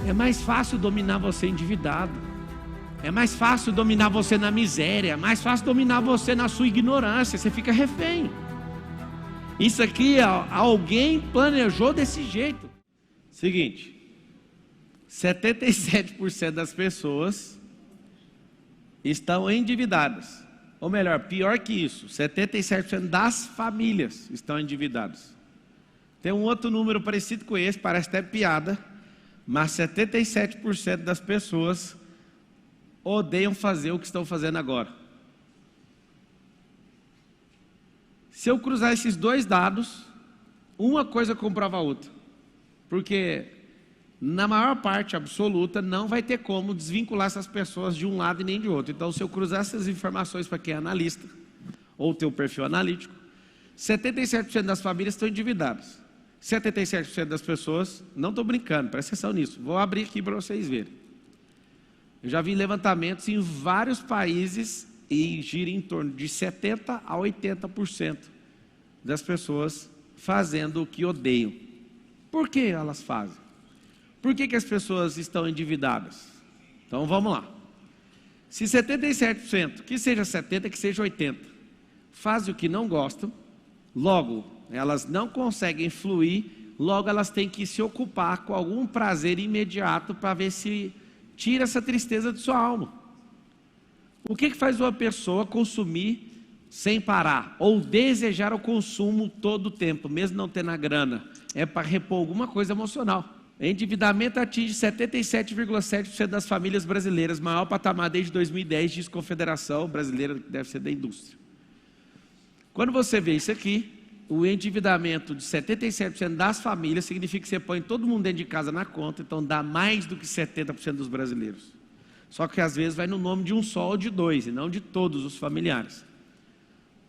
É mais fácil dominar você endividado. É mais fácil dominar você na miséria. É mais fácil dominar você na sua ignorância. Você fica refém. Isso aqui, alguém planejou desse jeito. Seguinte, 77% das pessoas estão endividadas. Ou melhor, pior que isso, 77% das famílias estão endividadas. Tem um outro número parecido com esse, parece até piada, mas 77% das pessoas odeiam fazer o que estão fazendo agora. Se eu cruzar esses dois dados, uma coisa comprova a outra. Porque na maior parte absoluta não vai ter como desvincular essas pessoas de um lado e nem de outro. Então, se eu cruzar essas informações para quem é analista, ou tem o perfil analítico, 77% das famílias estão endividadas. 77% das pessoas, não estou brincando, presta atenção nisso, vou abrir aqui para vocês verem. Eu já vi levantamentos em vários países e gira em torno de 70% a 80% das pessoas fazendo o que odeiam. Por que elas fazem? Por que as pessoas estão endividadas? Então vamos lá. Se 77%, que seja 70%, que seja 80%, fazem o que não gostam, logo elas não conseguem fluir, logo elas têm que se ocupar com algum prazer imediato para ver se tira essa tristeza de sua alma. O que faz uma pessoa consumir sem parar, ou desejar o consumo todo o tempo, mesmo não tendo a grana? É para repor alguma coisa emocional. Endividamento atinge 77,7% das famílias brasileiras, maior patamar desde 2010, diz Confederação Brasileira, que deve ser da indústria. Quando você vê isso aqui, o endividamento de 77% das famílias significa que você põe todo mundo dentro de casa na conta, então dá mais do que 70% dos brasileiros. Só que às vezes vai no nome de um só ou de dois, e não de todos os familiares.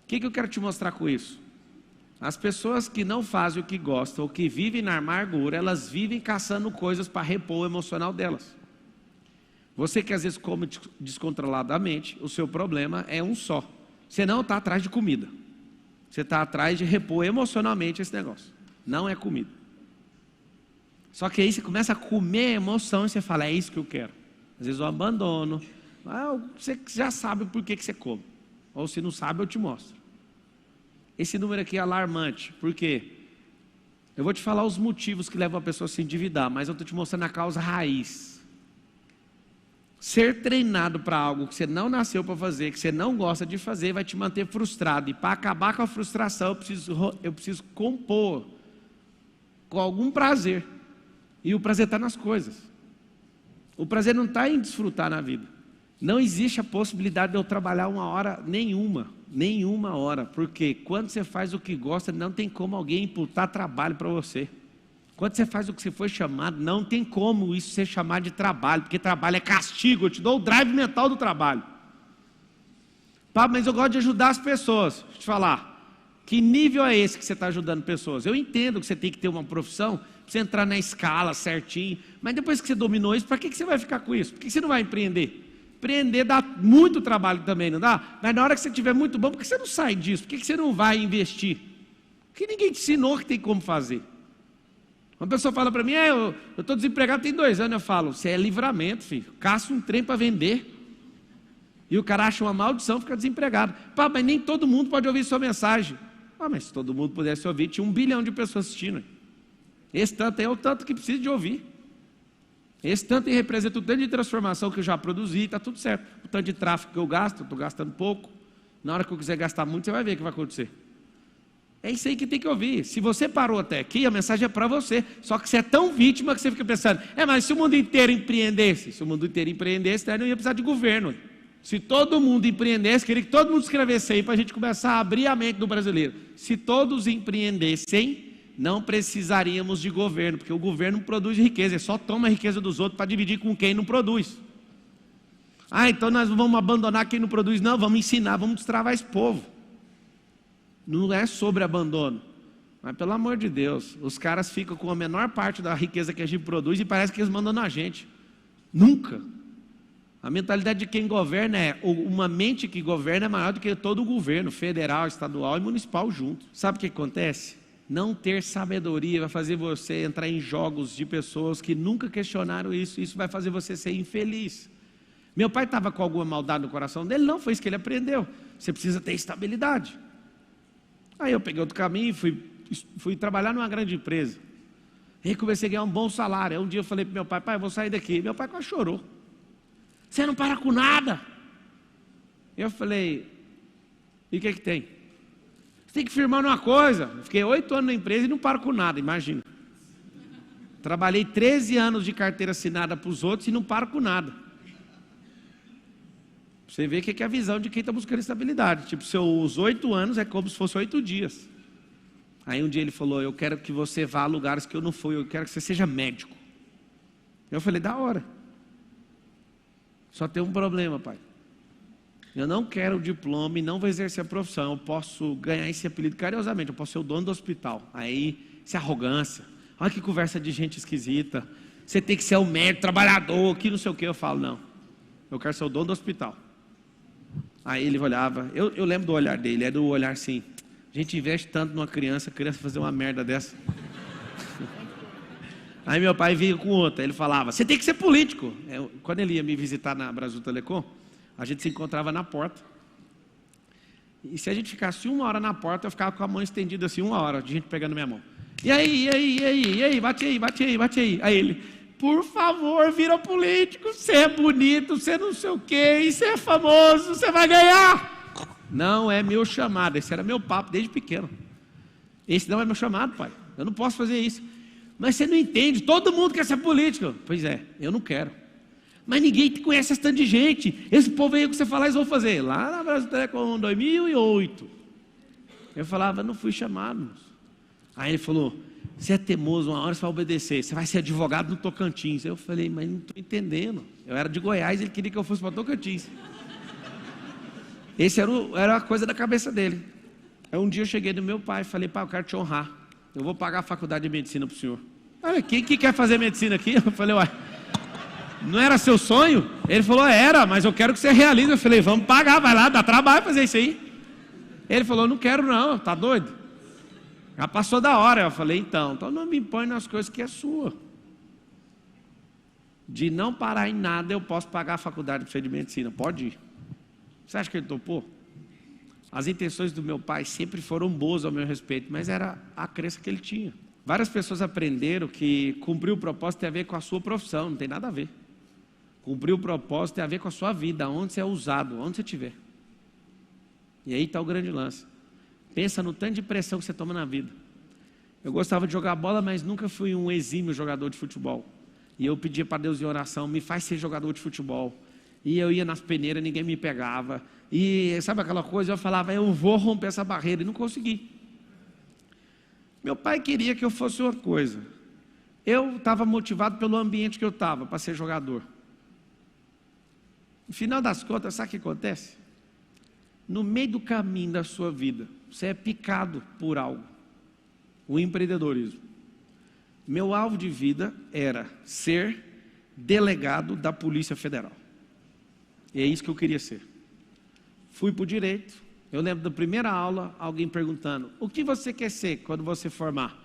O que eu quero te mostrar com isso? As pessoas que não fazem o que gostam, ou que vivem na amargura, elas vivem caçando coisas para repor o emocional delas. Você que às vezes come descontroladamente, o seu problema é um só. Você não está atrás de comida. Você está atrás de repor emocionalmente esse negócio. Não é comida. Só que aí você começa a comer a emoção e você fala, é isso que eu quero. Às vezes eu abandono. Você já sabe por que você come. Ou se não sabe, eu te mostro. Esse número aqui é alarmante. Por quê? Eu vou te falar os motivos que levam a pessoa a se endividar, mas eu estou te mostrando a causa raiz. Ser treinado para algo que você não nasceu para fazer, que você não gosta de fazer, vai te manter frustrado. E para acabar com a frustração, eu preciso compor com algum prazer. E o prazer está nas coisas. O prazer não está em desfrutar na vida. Não existe a possibilidade de eu trabalhar uma hora nenhuma hora. Porque quando você faz o que gosta, não tem como alguém imputar trabalho para você. Quando você faz o que você foi chamado, não tem como isso ser chamado de trabalho, porque trabalho é castigo. Eu te dou o drive mental do trabalho. Pá, mas eu gosto de ajudar as pessoas. Deixa eu te falar, que nível é esse que você está ajudando pessoas? Eu entendo que você tem que ter uma profissão, para você entrar na escala certinho, mas depois que você dominou isso, para que você vai ficar com isso? Por que você não vai empreender? Empreender dá muito trabalho também, não dá? Mas na hora que você estiver muito bom, por que você não sai disso? Por que você não vai investir? Porque ninguém te ensinou que tem como fazer. Uma pessoa fala para mim, eu estou desempregado tem 2 anos. Eu falo, você é livramento, filho. Caça um trem para vender. E o cara acha uma maldição, fica desempregado. Pá, mas nem todo mundo pode ouvir sua mensagem. Mas se todo mundo pudesse ouvir, tinha 1 bilhão de pessoas assistindo. Esse tanto é o tanto que precisa de ouvir. Esse tanto representa o tanto de transformação que eu já produzi, está tudo certo. O tanto de tráfego que eu gasto, eu estou gastando pouco. Na hora que eu quiser gastar muito, você vai ver o que vai acontecer. É isso aí que tem que ouvir. Se você parou até aqui, a mensagem é para você. Só que você é tão vítima que você fica pensando, mas se o mundo inteiro empreendesse, daí não ia precisar de governo. Se todo mundo empreendesse, queria que todo mundo escrevesse aí para a gente começar a abrir a mente do brasileiro. Se todos empreendessem, não precisaríamos de governo, porque o governo não produz riqueza, ele só toma a riqueza dos outros para dividir com quem não produz. Então nós vamos abandonar quem não produz. Não, vamos ensinar, vamos destravar esse povo. Não é sobre abandono, mas pelo amor de Deus, os caras ficam com a menor parte da riqueza que a gente produz e parece que eles mandam na gente. Nunca. A mentalidade de quem governa uma mente que governa é maior do que todo o governo, federal, estadual e municipal junto. Sabe o que acontece? Não ter sabedoria vai fazer você entrar em jogos de pessoas que nunca questionaram isso. Isso vai fazer você ser infeliz. Meu pai estava com alguma maldade no coração dele? Não, foi isso que ele aprendeu. Você precisa ter estabilidade. Aí eu peguei outro caminho e fui trabalhar numa grande empresa. Aí comecei a ganhar um bom salário. Aí um dia eu falei para meu pai, pai, eu vou sair daqui. Meu pai quase chorou. Você não para com nada. Eu falei, e o que tem? Você tem que firmar numa coisa. Fiquei 8 anos na empresa e não paro com nada, imagina. Trabalhei 13 anos de carteira assinada para os outros e não paro com nada. Você vê que é a visão de quem está buscando estabilidade. Tipo, seus 8 anos é como se fosse 8 dias. Aí um dia ele falou, eu quero que você vá a lugares que eu não fui, eu quero que você seja médico. Eu falei, da hora. Só tem um problema, pai. Eu não quero o diploma e não vou exercer a profissão. Eu posso ganhar esse apelido carinhosamente, eu posso ser o dono do hospital. Aí, isso é arrogância. Olha que conversa de gente esquisita. Você tem que ser o médico, trabalhador, que não sei o que. Eu falo, não. Eu quero ser o dono do hospital. Aí ele olhava, eu lembro do olhar dele, era do olhar assim, a gente investe tanto numa criança, a criança fazer uma merda dessa. Aí meu pai vinha com outra, ele falava, você tem que ser político. Quando ele ia me visitar na Brasil Telecom, a gente se encontrava na porta. E se a gente ficasse 1 hora na porta, eu ficava com a mão estendida assim, 1 hora, de gente pegando minha mão. E aí, bate aí. Aí ele, por favor, vira político, você é bonito, você não sei o quê, e você é famoso, você vai ganhar. Não é meu chamado, esse era meu papo desde pequeno. Esse não é meu chamado, pai, eu não posso fazer isso. Mas você não entende, todo mundo quer ser político. Pois é, eu não quero. Mas ninguém te conhece esse tanto de gente. Esse povo aí que você falar, eles vão fazer. Lá na Brasil Telecom, 2008. Eu falava, não fui chamado. Aí ele falou, você é teimoso, uma hora você vai obedecer, você vai ser advogado no Tocantins. Eu falei, mas não estou entendendo. Eu era de Goiás, ele queria que eu fosse para Tocantins. Esse era a coisa da cabeça dele. Aí um dia eu cheguei no meu pai e falei, pai, eu quero te honrar. Eu vou pagar a faculdade de medicina para o senhor. Olha, quem que quer fazer medicina aqui? Eu falei, uai, não era seu sonho? Ele falou, era, mas eu quero que você realize. Eu falei, vamos pagar, vai lá, dá trabalho fazer isso aí. Ele falou, não quero não, tá doido? Já passou da hora. Eu falei, então não me impõe nas coisas que é sua. De não parar em nada, eu posso pagar a faculdade para você de medicina, pode ir. Você acha que ele topou? As intenções do meu pai sempre foram boas ao meu respeito, mas era a crença que ele tinha. Várias pessoas aprenderam que cumprir o propósito tem a ver com a sua profissão, não tem nada a ver. Cumprir o propósito tem a ver com a sua vida, onde você é usado, onde você estiver. E aí está o grande lance. Pensa no tanto de pressão que você toma na vida. Eu gostava de jogar bola, mas nunca fui um exímio jogador de futebol. E eu pedia para Deus em oração, me faz ser jogador de futebol. E eu ia nas peneiras, ninguém me pegava. E sabe aquela coisa, eu falava, eu vou romper essa barreira, e não consegui. Meu pai queria que eu fosse uma coisa. Eu estava motivado pelo ambiente que eu estava, para ser jogador. No final das contas, sabe o que acontece? No meio do caminho da sua vida, você é picado por algo. O empreendedorismo. Meu alvo de vida era ser delegado da Polícia Federal. E é isso que eu queria ser. Fui para o direito. Eu lembro da primeira aula, alguém perguntando, o que você quer ser quando você formar?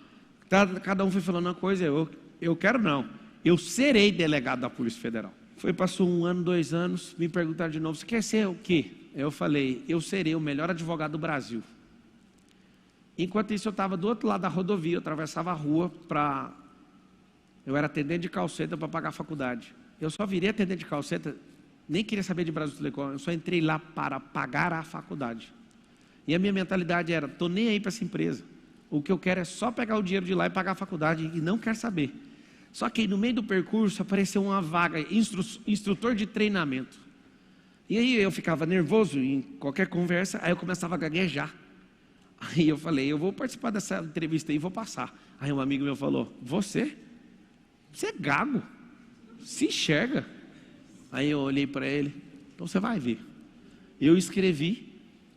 Cada um foi falando uma coisa, eu quero não. Eu serei delegado da Polícia Federal. Passou 1 ano, 2 anos, me perguntaram de novo, você quer ser o quê? Eu falei, eu serei o melhor advogado do Brasil. Enquanto isso eu estava do outro lado da rodovia, eu atravessava a rua eu era atendente de call center para pagar a faculdade. Eu só virei atendente de call center, nem queria saber de Brasil Telecom, eu só entrei lá para pagar a faculdade. E a minha mentalidade era, estou nem aí para essa empresa. O que eu quero é só pegar o dinheiro de lá e pagar a faculdade e não quero saber. Só que no meio do percurso apareceu uma vaga, instrutor de treinamento. E aí eu ficava nervoso em qualquer conversa, aí eu começava a gaguejar. Aí eu falei, eu vou participar dessa entrevista aí e vou passar. Aí um amigo meu falou, você é gago, se enxerga. Aí eu olhei para ele, então você vai ver. Eu escrevi,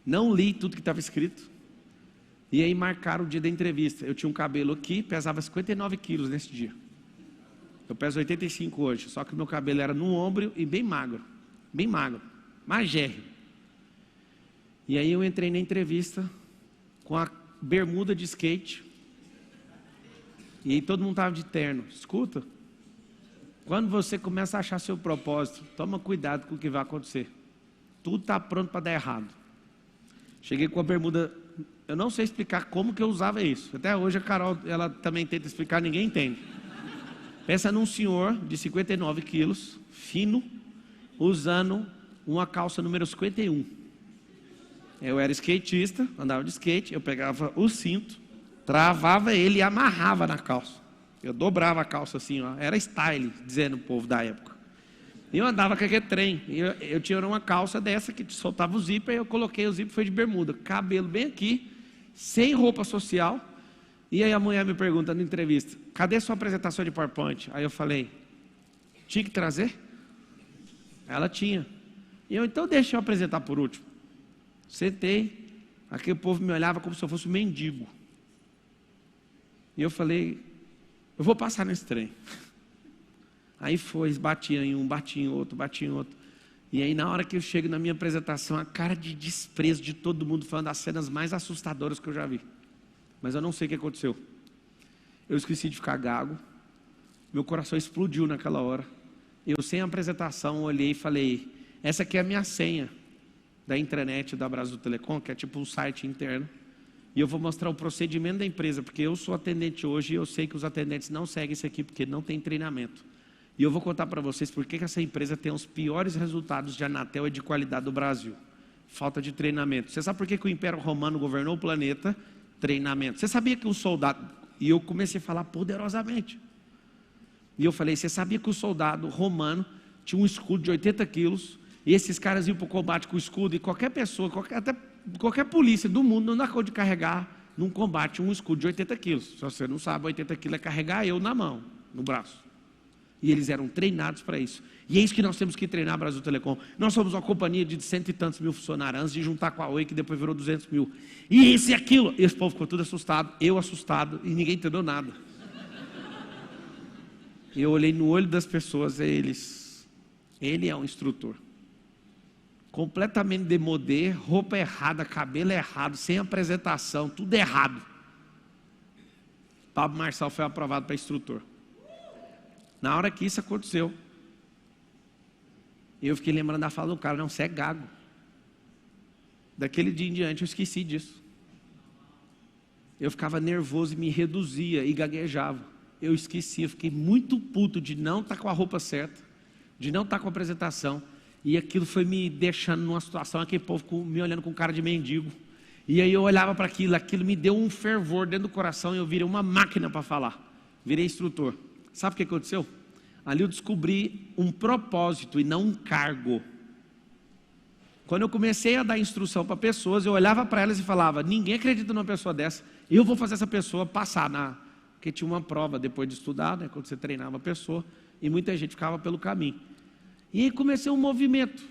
não li tudo que estava escrito. E aí marcaram o dia da entrevista. Eu tinha um cabelo aqui, pesava 59 quilos nesse dia. Eu peso 85 hoje, só que o meu cabelo era no ombro e bem magro, magérrimo. E aí eu entrei na entrevista com a bermuda de skate, E aí todo mundo estava de terno. Escuta, quando você começa a achar seu propósito, toma cuidado com o que vai acontecer. Tudo está pronto para dar errado. Cheguei com a bermuda, eu não sei explicar como que eu usava isso. Até hoje a Carol, ela também tenta explicar, ninguém entende. Pensa num senhor de 59 quilos, fino, usando uma calça número 51. Eu era skatista, andava de skate, eu pegava o cinto, travava ele e amarrava na calça. Eu dobrava a calça assim, ó, era style, dizendo o povo da época. E eu andava com aquele trem. Eu tinha uma calça dessa que soltava o zíper, eu coloquei o zíper, foi de bermuda, cabelo bem aqui, sem roupa social. E aí a mulher me pergunta na entrevista, cadê sua apresentação de PowerPoint? Aí eu falei, tinha que trazer? Ela tinha. E eu, então deixa eu apresentar por último. Sentei, aquele povo me olhava como se eu fosse um mendigo. E eu falei, eu vou passar nesse trem. Aí foi, batia em um, batia em outro, batia em outro. E aí na hora que eu chego na minha apresentação, a cara de desprezo de todo mundo, foi uma das cenas mais assustadoras que eu já vi. Mas eu não sei o que aconteceu. Eu esqueci de ficar gago. Meu coração explodiu naquela hora. Eu sem apresentação olhei e falei, essa aqui é a minha senha da intranet da Brasil Telecom, que é tipo um site interno. E eu vou mostrar o procedimento da empresa, porque eu sou atendente hoje e eu sei que os atendentes não seguem isso aqui, porque não tem treinamento. E eu vou contar para vocês por que essa empresa tem os piores resultados de Anatel e de qualidade do Brasil. Falta de treinamento. Você sabe por que o Império Romano governou o planeta? Treinamento. Você sabia que um soldado... E eu comecei a falar poderosamente. E eu falei, você sabia que o soldado romano tinha um escudo de 80 quilos, e esses caras iam para o combate com o escudo, e qualquer pessoa, até qualquer polícia do mundo não dá conta de carregar num combate um escudo de 80 quilos. Se você não sabe, 80 quilos é carregar eu na mão, no braço. E eles eram treinados para isso. E é isso que nós temos que treinar, Brasil Telecom. Nós somos uma companhia de 100 e tantos mil funcionários, antes de juntar com a Oi, que depois virou 200 mil. E isso e aquilo. E esse povo ficou tudo assustado, eu assustado, e ninguém entendeu nada. Eu olhei no olho das pessoas, ele é um instrutor. Completamente demodê, roupa errada, cabelo errado, sem apresentação, tudo errado. Pablo Marçal foi aprovado para instrutor. Na hora que isso aconteceu, eu fiquei lembrando da fala do cara, não, você é gago. Daquele dia em diante eu esqueci disso. Eu ficava nervoso e me reduzia e gaguejava. Eu esqueci, eu fiquei muito puto de não estar com a roupa certa, de não estar com a apresentação. E aquilo foi me deixando numa situação, aquele povo me olhando com cara de mendigo. E aí eu olhava para aquilo me deu um fervor dentro do coração e eu virei uma máquina para falar. Virei instrutor. Sabe o que aconteceu? Ali eu descobri um propósito e não um cargo. Quando eu comecei a dar instrução para pessoas, eu olhava para elas e falava, ninguém acredita numa pessoa dessa, eu vou fazer essa pessoa passar porque tinha uma prova depois de estudar, né, quando você treinava a pessoa, e muita gente ficava pelo caminho. E aí comecei um movimento.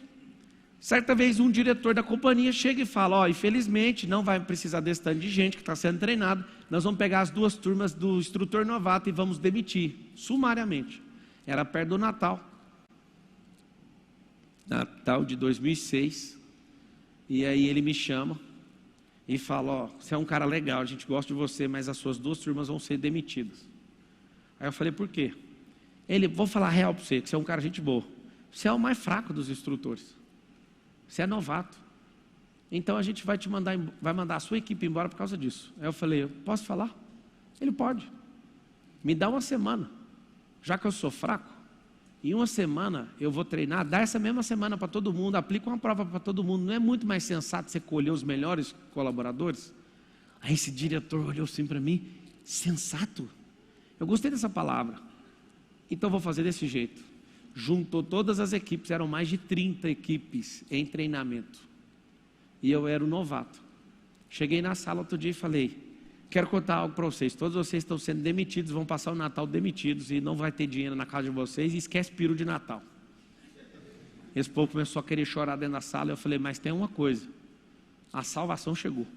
Certa vez um diretor da companhia chega e fala, infelizmente não vai precisar desse tanto de gente que está sendo treinado, nós vamos pegar as 2 turmas do instrutor novato e vamos demitir, sumariamente. Era perto do Natal de 2006, e aí ele me chama e fala, você é um cara legal, a gente gosta de você, mas as suas 2 turmas vão ser demitidas. Aí eu falei, por quê? Ele, vou falar real para você, que você é um cara gente boa, você é o mais fraco dos instrutores, você é novato, então a gente vai mandar a sua equipe embora por causa disso. Aí eu falei, posso falar? Ele pode, me dá uma semana, já que eu sou fraco, em uma semana eu vou treinar, dá essa mesma semana para todo mundo, aplica uma prova para todo mundo, não é muito mais sensato você colher os melhores colaboradores? Aí esse diretor olhou assim para mim, sensato? Eu gostei dessa palavra, então vou fazer desse jeito. Juntou todas as equipes, eram mais de 30 equipes em treinamento, e eu era o novato. Cheguei na sala outro dia e falei, quero contar algo para vocês, todos vocês estão sendo demitidos, vão passar o Natal demitidos e não vai ter dinheiro na casa de vocês e esquece peru de Natal. Esse povo começou a querer chorar dentro da sala, eu falei, mas tem uma coisa, a salvação chegou.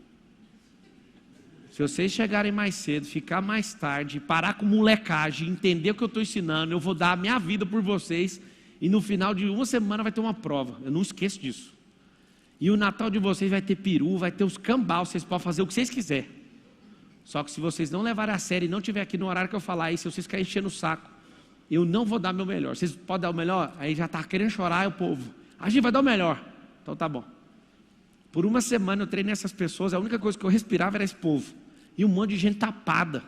Se vocês chegarem mais cedo, ficar mais tarde, parar com molecagem, entender o que eu estou ensinando, eu vou dar a minha vida por vocês e no final de uma semana vai ter uma prova, eu não esqueço disso. E o Natal de vocês vai ter peru, vai ter os cambal, vocês podem fazer o que vocês quiserem. Só que se vocês não levarem a sério e não estiver aqui no horário que eu falar isso, se vocês ficarem enchendo o saco, eu não vou dar meu melhor. Vocês podem dar o melhor? Aí já está querendo chorar, é o povo. A gente vai dar o melhor. Então tá bom. Por uma semana eu treinei essas pessoas, a única coisa que eu respirava era esse povo. E um monte de gente tapada.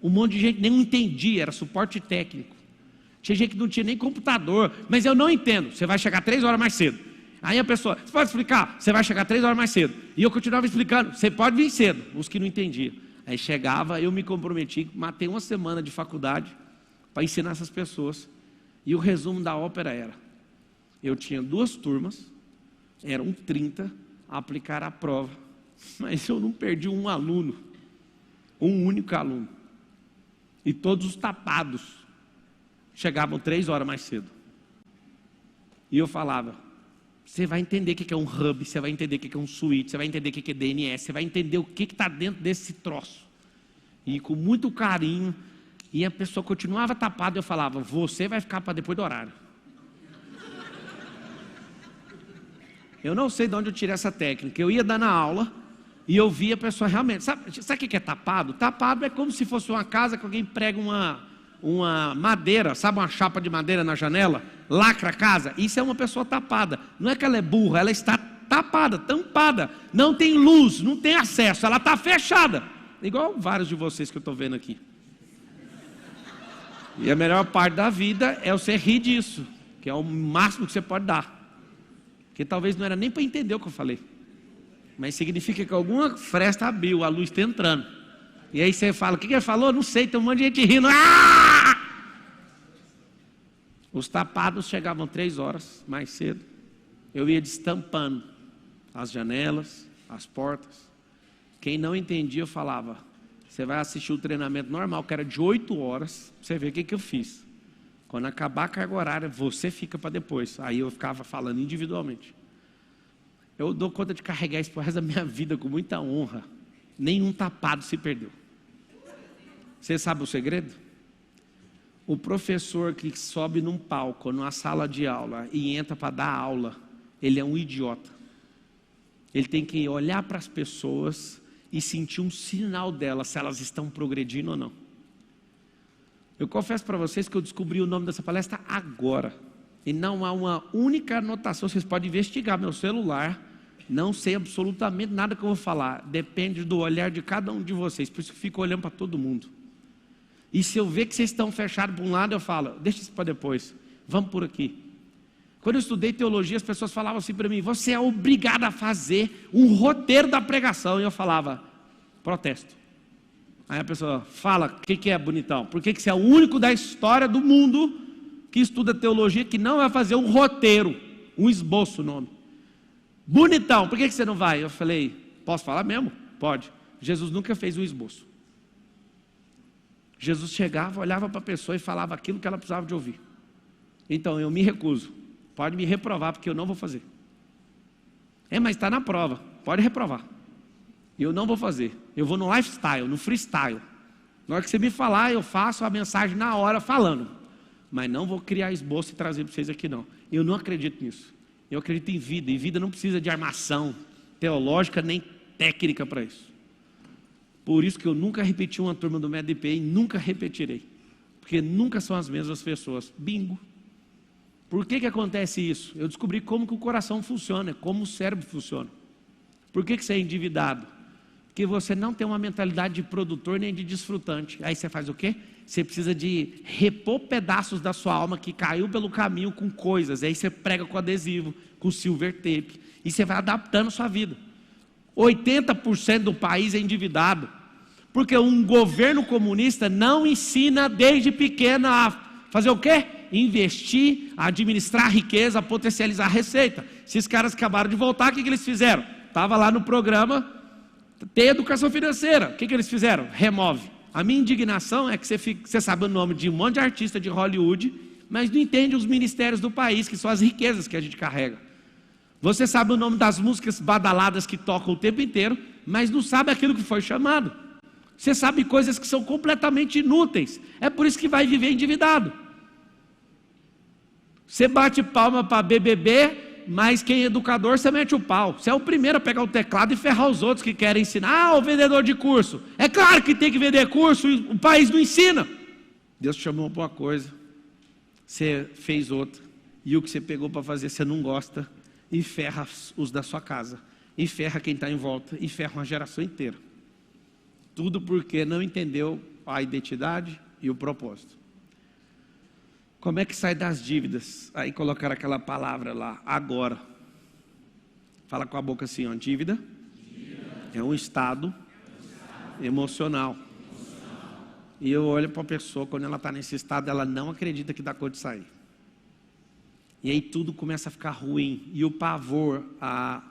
Um monte de gente nem entendia, era suporte técnico. Tinha gente que não tinha nem computador, mas eu não entendo. Você vai chegar 3 horas mais cedo. Aí a pessoa, você pode explicar? Você vai chegar 3 horas mais cedo. E eu continuava explicando, você pode vir cedo. Os que não entendiam. Aí chegava, eu me comprometi, matei uma semana de faculdade para ensinar essas pessoas. E o resumo da ópera era, eu tinha 2 turmas, eram 30 a aplicar a prova, mas eu não perdi um aluno, um único aluno. E todos os tapados chegavam 3 horas mais cedo. E eu falava, você vai entender o que é um hub, você vai entender o que é um switch, você vai entender o que é DNS, você vai entender o que está dentro desse troço. E com muito carinho, e a pessoa continuava tapada, eu falava, você vai ficar para depois do horário. Eu não sei de onde eu tirei essa técnica. Eu ia dar na aula e eu via a pessoa realmente. Sabe o que é tapado? Tapado é como se fosse uma casa que alguém prega uma madeira, sabe, uma chapa de madeira na janela, lacra a casa. Isso é uma pessoa tapada. Não é que ela é burra, ela está tapada, tampada. Não tem luz, não tem acesso, ela está fechada. Igual vários de vocês que eu estou vendo aqui. E a melhor parte da vida é você rir disso, que é o máximo que você pode dar. Porque talvez não era nem para entender o que eu falei. Mas significa que alguma fresta abriu, a luz está entrando. E aí você fala, o que ele falou? Não sei, tem um monte de gente rindo. Ah! Os tapados chegavam 3 horas mais cedo. Eu ia destampando as janelas, as portas. Quem não entendia, eu falava, você vai assistir o treinamento normal, que era de 8 horas, você vê o que eu fiz. Quando acabar a carga horária, você fica para depois. Aí eu ficava falando individualmente. Eu dou conta de carregar isso para o resto da minha vida com muita honra. Nenhum tapado se perdeu. Você sabe o segredo? O professor que sobe num palco, numa sala de aula e entra para dar aula, ele é um idiota. Ele tem que olhar para as pessoas e sentir um sinal delas, se elas estão progredindo ou não. Eu confesso para vocês que eu descobri o nome dessa palestra agora. E não há uma única anotação. Vocês podem investigar meu celular. Não sei absolutamente nada que eu vou falar. Depende do olhar de cada um de vocês. Por isso eu fico olhando para todo mundo. E se eu ver que vocês estão fechados para um lado, eu falo, deixa isso para depois. Vamos por aqui. Quando eu estudei teologia, as pessoas falavam assim para mim, você é obrigado a fazer um roteiro da pregação. E eu falava, protesto. Aí a pessoa fala, o que é bonitão? Por que você é o único da história do mundo que estuda teologia que não vai fazer um roteiro, um esboço, o nome? Bonitão, por que você não vai? Eu falei, posso falar mesmo? Pode. Jesus nunca fez um esboço. Jesus chegava, olhava para a pessoa e falava aquilo que ela precisava de ouvir. Então eu me recuso. Pode me reprovar porque eu não vou fazer. Mas está na prova, pode reprovar. Eu não vou fazer. Eu vou no lifestyle, no freestyle. Na hora que você me falar, eu faço a mensagem na hora falando. Mas não vou criar esboço e trazer para vocês aqui não. Eu não acredito nisso. Eu acredito em vida. E vida não precisa de armação teológica nem técnica para isso. Por isso que eu nunca repeti uma turma do MEDP e nunca repetirei. Porque nunca são as mesmas pessoas. Bingo. Por que acontece isso? Eu descobri como que o coração funciona, como o cérebro funciona. Por que você é endividado? Porque você não tem uma mentalidade de produtor nem de desfrutante. Aí você faz o quê? Você precisa de repor pedaços da sua alma que caiu pelo caminho com coisas. Aí você prega com adesivo, com silver tape. E você vai adaptando a sua vida. 80% do país é endividado. Porque um governo comunista não ensina desde pequeno a fazer o quê? Investir, administrar a riqueza, potencializar a receita. Esses caras acabaram de voltar, o que eles fizeram? Estava lá no programa, tem educação financeira. O que eles fizeram? Remove. A minha indignação é que você sabe o nome de um monte de artista de Hollywood, mas não entende os ministérios do país, que são as riquezas que a gente carrega. Você sabe o nome das músicas badaladas que tocam o tempo inteiro, mas não sabe aquilo que foi chamado. Você sabe coisas que são completamente inúteis. É por isso que vai viver endividado. Você bate palma para BBB mas quem é educador, você mete o pau. Você é o primeiro a pegar o teclado e ferrar os outros que querem ensinar. Ah, o vendedor de curso. É claro que tem que vender curso e o país não ensina. Deus te chamou para uma coisa, você fez outra. E o que você pegou para fazer, você não gosta. E ferra os da sua casa. E ferra quem está em volta. E ferra uma geração inteira. Tudo porque não entendeu a identidade e o propósito. Como é que sai das dívidas? Aí colocaram aquela palavra lá, agora. Fala com a boca assim, ó, dívida é um estado emocional. E eu olho para a pessoa, quando ela está nesse estado, ela não acredita que dá conta de sair. E aí tudo começa a ficar ruim. E o pavor, a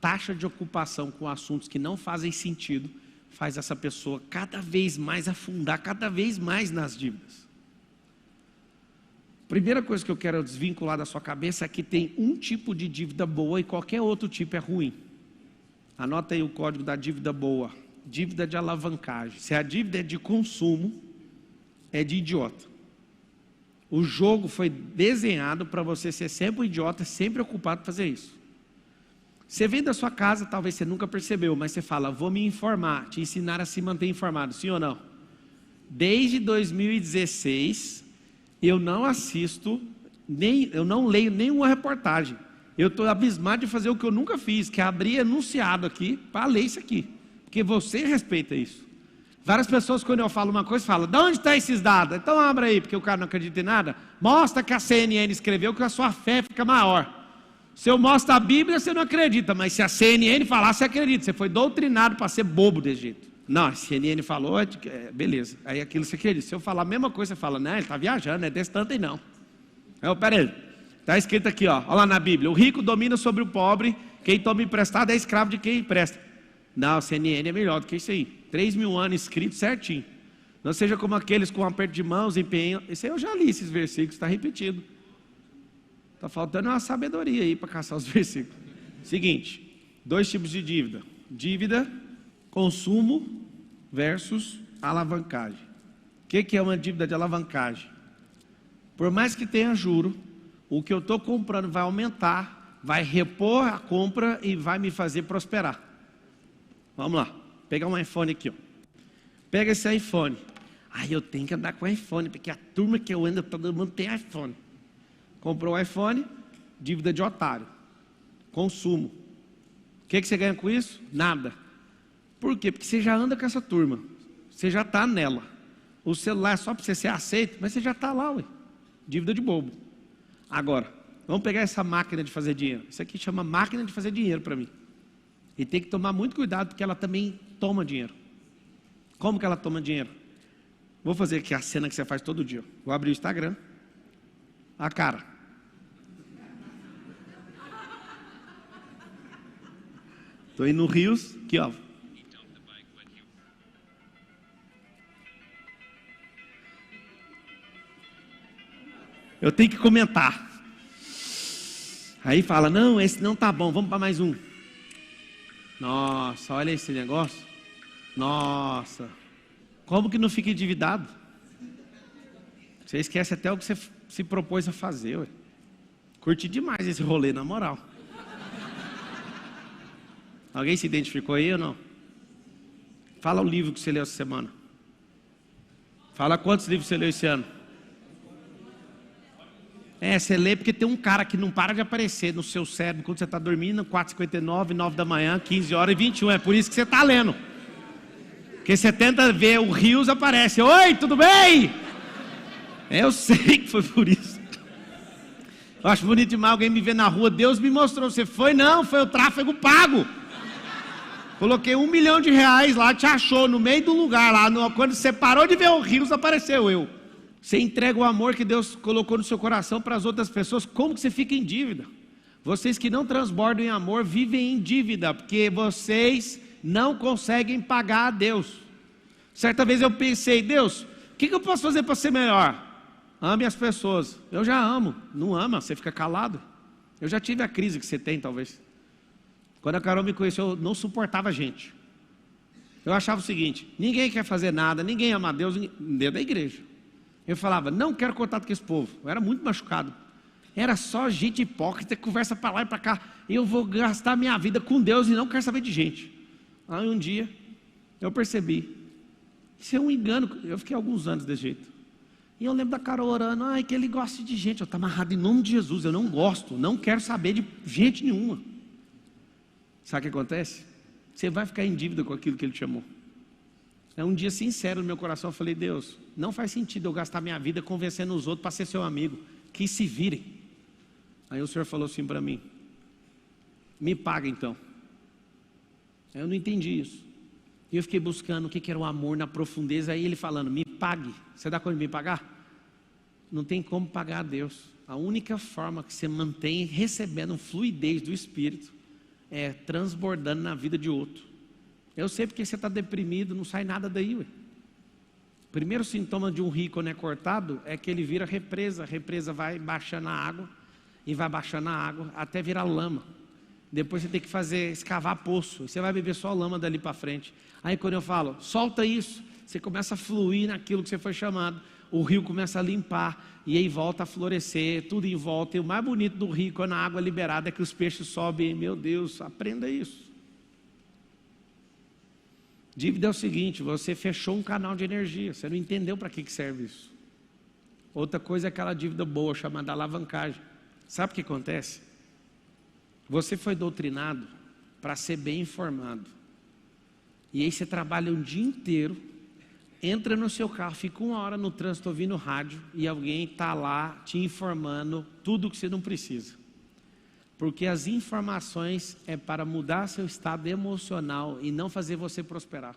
taxa de ocupação com assuntos que não fazem sentido, faz essa pessoa cada vez mais afundar, cada vez mais nas dívidas. Primeira coisa que eu quero desvincular da sua cabeça é que tem um tipo de dívida boa e qualquer outro tipo é ruim. Anota aí o código da dívida boa. Dívida de alavancagem. Se a dívida é de consumo, é de idiota. O jogo foi desenhado para você ser sempre um idiota, sempre ocupado em fazer isso. Você vem da sua casa, talvez você nunca percebeu, mas você fala, vou me informar, te ensinar a se manter informado, sim ou não? Desde 2016... eu não assisto, eu não leio nenhuma reportagem. Eu estou abismado de fazer o que eu nunca fiz, que é abrir enunciado aqui para ler isso aqui. Porque você respeita isso. Várias pessoas, quando eu falo uma coisa, falam, de onde estão esses dados? Então abra aí, porque o cara não acredita em nada. Mostra que a CNN escreveu, que a sua fé fica maior. Se eu mostro a Bíblia, você não acredita. Mas se a CNN falar, você acredita. Você foi doutrinado para ser bobo desse jeito. Não, a CNN falou, beleza. Aí aquilo você acredita. Se eu falar a mesma coisa, você fala, não, ele está viajando, não é desse tanto aí não. Peraí, está escrito aqui, ó, olha lá na Bíblia, o rico domina sobre o pobre, quem toma emprestado é escravo de quem empresta. Não, a CNN é melhor do que isso aí. 3.000 anos escrito certinho. Não seja como aqueles com um aperto de mãos, empenho. Esse aí eu já li esses versículos, está repetido. Está faltando uma sabedoria aí para caçar os versículos. Seguinte, 2 tipos de dívida. Dívida, consumo versus alavancagem. O que é uma dívida de alavancagem? Por mais que tenha juro, o que eu estou comprando vai aumentar, vai repor a compra e vai me fazer prosperar. Vamos lá, pegar um iPhone aqui, ó. Pega esse iPhone. Eu tenho que andar com iPhone, porque a turma que eu ando, todo mundo tem iPhone. Comprou o iPhone, dívida de otário. Consumo. O que você ganha com isso? Nada. Por quê? Porque você já anda com essa turma. Você já está nela. O celular é só para você ser aceito, mas você já está lá, ué. Dívida de bobo. Agora, vamos pegar essa máquina de fazer dinheiro. Isso aqui chama máquina de fazer dinheiro para mim. E tem que tomar muito cuidado, porque ela também toma dinheiro. Como que ela toma dinheiro? Vou fazer aqui a cena que você faz todo dia. Vou abrir o Instagram. A cara. Estou indo no Rios, aqui ó. Eu tenho que comentar. Aí fala, não, esse não tá bom, vamos para mais um. Nossa, olha esse negócio. Nossa, como que não fica endividado? Você esquece até o que você se propôs a fazer, ué. Curti demais esse rolê, na moral. Alguém se identificou aí ou não? Fala o livro que você leu essa semana. Fala quantos livros você leu esse ano. Você lê porque tem um cara que não para de aparecer no seu cérebro quando você está dormindo, 4h59, 9 da manhã, 15 horas e 21. É por isso que você está lendo. Porque você tenta ver o Rios, aparece. Oi, tudo bem? Eu sei que foi por isso. Eu acho bonito demais alguém me ver na rua. Deus me mostrou. Você foi? Não, foi o tráfego pago. Coloquei R$1 milhão lá, te achou no meio do lugar lá. Quando você parou de ver o Rios, apareceu eu. Você entrega o amor que Deus colocou no seu coração para as outras pessoas. Como que você fica em dívida? Vocês que não transbordam em amor vivem em dívida, porque vocês não conseguem pagar a Deus. Certa vez eu pensei, Deus, o que eu posso fazer para ser melhor? Ame as pessoas. Eu já amo. Não ama, você fica calado. Eu já tive a crise que você tem, talvez. Quando a Carol me conheceu, eu não suportava gente. Eu achava o seguinte, ninguém quer fazer nada, ninguém ama a Deus dentro da igreja. Eu falava, não quero contato com esse povo. Eu era muito machucado. Era só gente hipócrita que conversa para lá e para cá. Eu vou gastar minha vida com Deus e não quero saber de gente. Aí um dia eu percebi, isso é um engano. Eu fiquei alguns anos desse jeito. E eu lembro da Carol orando, ai, que ele gosta de gente. Eu estou amarrado em nome de Jesus, eu não gosto, não quero saber de gente nenhuma. Sabe o que acontece? Você vai ficar em dívida com aquilo que Ele te chamou. É um dia sincero no meu coração, eu falei, Deus, não faz sentido eu gastar minha vida convencendo os outros para ser seu amigo, que se virem. Aí o Senhor falou assim para mim, me paga então. Eu não entendi isso. E eu fiquei buscando o que era o amor na profundeza, aí Ele falando, me pague. Você dá conta de me pagar? Não tem como pagar a Deus. A única forma que você mantém recebendo fluidez do Espírito é transbordando na vida de outro. Eu sei porque você está deprimido, não sai nada daí, ué. O primeiro sintoma de um rio quando é cortado é que ele vira represa. A represa vai baixando a água e vai baixando a água até virar lama. Depois você tem que escavar poço. Você vai beber só lama dali para frente. Aí quando eu falo, solta isso, você começa a fluir naquilo que você foi chamado. O rio começa a limpar e aí volta a florescer, tudo em volta. E o mais bonito do rio, quando a água é liberada, é que os peixes sobem. Meu Deus, aprenda isso. Dívida é o seguinte, você fechou um canal de energia, você não entendeu para que serve isso. Outra coisa é aquela dívida boa, chamada alavancagem. Sabe o que acontece? Você foi doutrinado para ser bem informado. E aí você trabalha um dia inteiro, entra no seu carro, fica 1 hora no trânsito ouvindo rádio e alguém está lá te informando tudo o que você não precisa. Porque as informações é para mudar seu estado emocional e não fazer você prosperar.